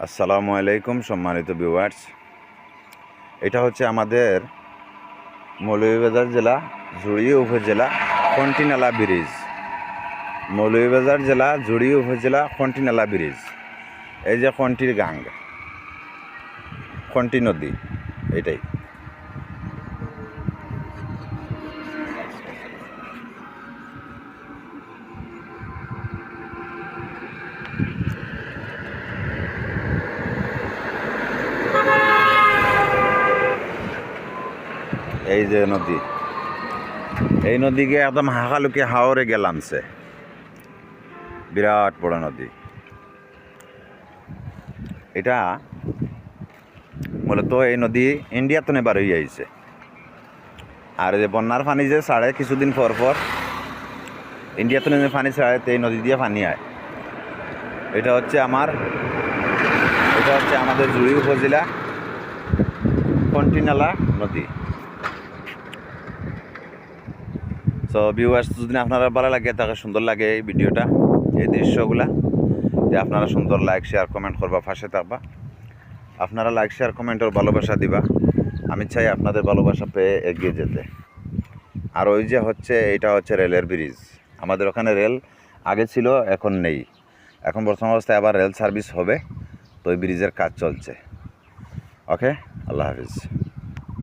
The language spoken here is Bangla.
আসসালামু আলাইকুম সম্মানিত ভিউয়ার্স। এটা হচ্ছে আমাদের মৌলভীবাজার জেলা জুড়ি উপজেলা খন্টিনালা ব্রিজ। মৌলভীবাজার জেলা জুড়ি উপজেলা খন্টিনালা ব্রিজ। এই যে খন্টির গাং, খন্টি নদী, এটাই। এই যে নদী, এই নদীকে একদম হাঁকালুকি হাওরে গেলামছে, বিরাট বড় নদী। এটা মূলত এই নদী ইন্ডিয়াতে এবার হয়ে আইছে। আর যে বন্যার পানি যে ছাড়ে কিছুদিন পর পর ইন্ডিয়াতে যে পানি ছাড়ে, এই নদী দিয়ে পানি আয়। এটা হচ্ছে আমাদের জুড়ি উপজেলা খন্টিনালা নদী। সো ভিউয়ার্স, যদি আপনারা ভালো লাগে, তাকে সুন্দর লাগে এই ভিডিওটা, এই দৃশ্যগুলা, যে আপনারা সুন্দর লাইক শেয়ার কমেন্ট করবা, পাশে থাকবা। আপনারা লাইক শেয়ার কমেন্টের ভালোবাসা দিবা, আমি চাই আপনাদের ভালোবাসা পেয়ে এগিয়ে যেতে। আর ওই যে হচ্ছে, এটা হচ্ছে রেলের ব্রিজ। আমাদের ওখানে রেল আগে ছিল, এখন নেই। এখন বর্তমান অবস্থায় আবার রেল সার্ভিস হবে, তো ওই ব্রিজের কাজ চলছে। ওকে, আল্লাহ হাফিজ।